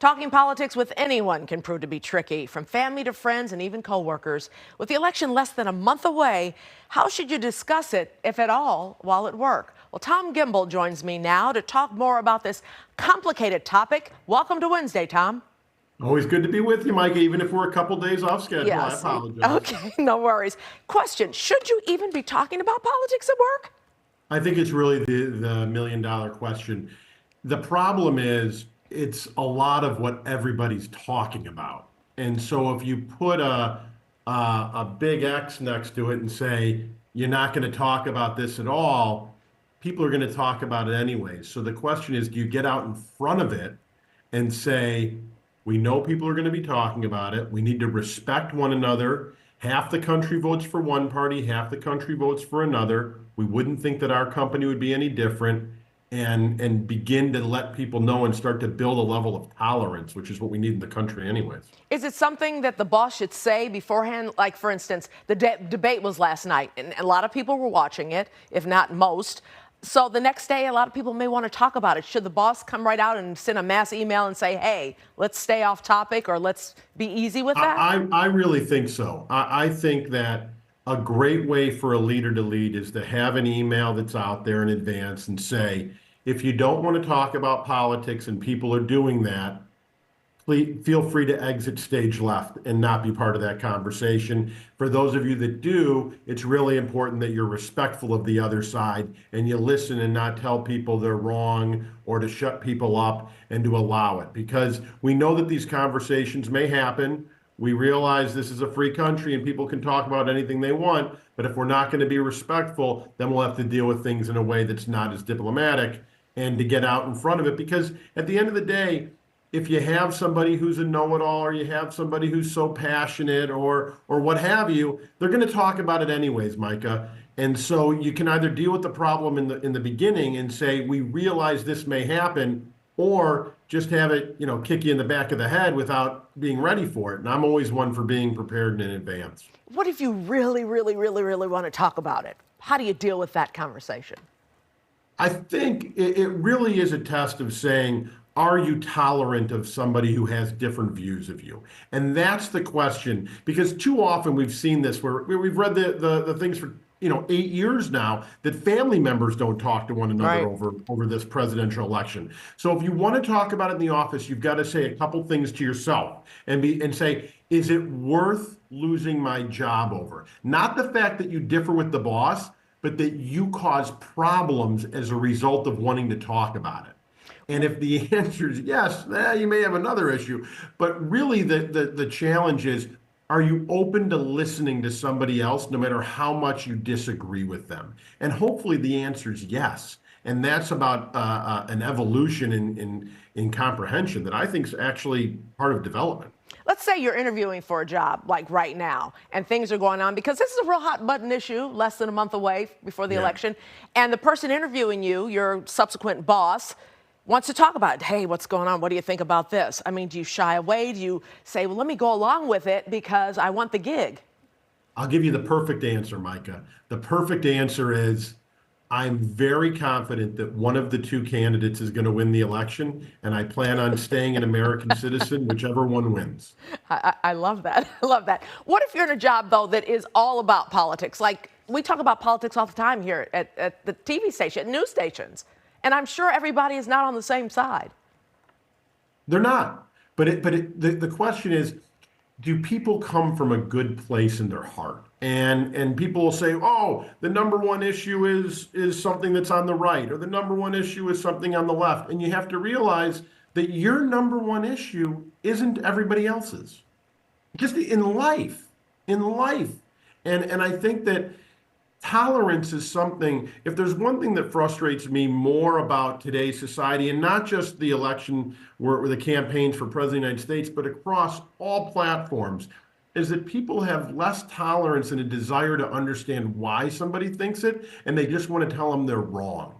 Talking politics with anyone can prove to be tricky, from family to friends and even coworkers. With the election less than a month away, how should you discuss it, if at all, while at work? Well, Tom Gimbel joins me now to talk more about this complicated topic. Welcome to Wednesday, Tom. Always good to be with you, Mike, even if we're a couple days off schedule. I Yes. apologize. Okay, no worries. Question, should you even be talking about politics at work? I think it's really the million-dollar question. The problem is it's a lot of what everybody's talking about. And so if you put a big X next to it and say you're not going to talk about this at all, people are going to talk about it anyways. So the question is, do you get out in front of it and say, we know people are going to be talking about it. We need to respect one another. Half the country votes for one party, half the country votes for another. We wouldn't think that our company would be any different, and begin to let people know and start to build a level of tolerance, which is what we need in the country anyways. Is it something that the boss should say beforehand? Like, for instance, the debate was last night, and a lot of people were watching it, if not most. So the next day, a lot of people may want to talk about it. Should the boss come right out and send a mass email and say, hey, let's stay off topic, or let's be easy with that? I really think so. I think that a great way for a leader to lead is to have an email that's out there in advance and say, if you don't want to talk about politics and people are doing that, please feel free to exit stage left and not be part of that conversation. For those of you that do, it's really important that you're respectful of the other side and you listen and not tell people they're wrong or to shut people up and to allow it. Because we know that these conversations may happen. We realize this is a free country and people can talk about anything they want. But if we're not going to be respectful, then we'll have to deal with things in a way that's not as diplomatic and to get out in front of it. Because at the end of the day, if you have somebody who's a know-it-all or you have somebody who's so passionate or what have you, they're going to talk about it anyways, Micah. And so you can either deal with the problem in the beginning and say, we realize this may happen, or just have it, kick you in the back of the head without being ready for it. And I'm always one for being prepared in advance. What if you really, really, really, really want to talk about it? How do you deal with that conversation? I think it really is a test of saying, are you tolerant of somebody who has different views of you? And that's the question, because too often we've seen this where we've read the things for 8 years now that family members don't talk to one another over this presidential election. So if you want to talk about it in the office, you've got to say a couple things to yourself and say, is it worth losing my job over? Not the fact that you differ with the boss, but that you cause problems as a result of wanting to talk about it. And if the answer is yes, you may have another issue. But really the challenge is, are you open to listening to somebody else no matter how much you disagree with them? And hopefully the answer is yes. And that's about an evolution in comprehension that I think is actually part of development. Let's say you're interviewing for a job like right now and things are going on because this is a real hot button issue less than a month away before the election. And the person interviewing you, your subsequent boss, wants to talk about, hey, what's going on? What do you think about this? I mean, do you shy away? Do you say, well, let me go along with it because I want the gig? I'll give you the perfect answer, Micah. The perfect answer is, I'm very confident that one of the two candidates is going to win the election, and I plan on staying an American citizen, whichever one wins. I love that. I love that. What if you're in a job, though, that is all about politics? Like, we talk about politics all the time here at the TV station, news stations. And I'm sure everybody is not on the same side. They're not. But the question is, do people come from a good place in their heart? And people will say, oh, the number one issue is something that's on the right, or the number one issue is something on the left. And you have to realize that your number one issue isn't everybody else's. Just in life. And I think that tolerance is something, if there's one thing that frustrates me more about today's society, and not just the election where the campaigns for president of the United States, but across all platforms, is that people have less tolerance and a desire to understand why somebody thinks it, and they just want to tell them they're wrong.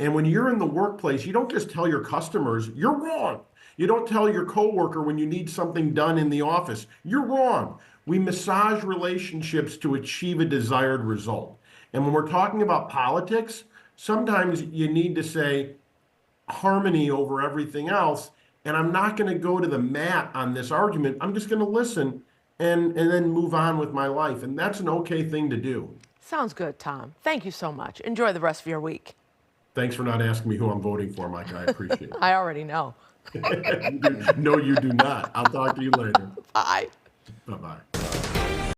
And when you're in the workplace, you don't just tell your customers, you're wrong. You don't tell your coworker when you need something done in the office, you're wrong. We massage relationships to achieve a desired result. And when we're talking about politics, sometimes you need to say harmony over everything else and I'm not going to go to the mat on this argument. I'm just going to listen and then move on with my life. And that's an okay thing to do. Sounds good, Tom. Thank you so much. Enjoy the rest of your week. Thanks for not asking me who I'm voting for, Mike. I appreciate it. I already know. No, you do not. I'll talk to you later. Bye. Bye-bye.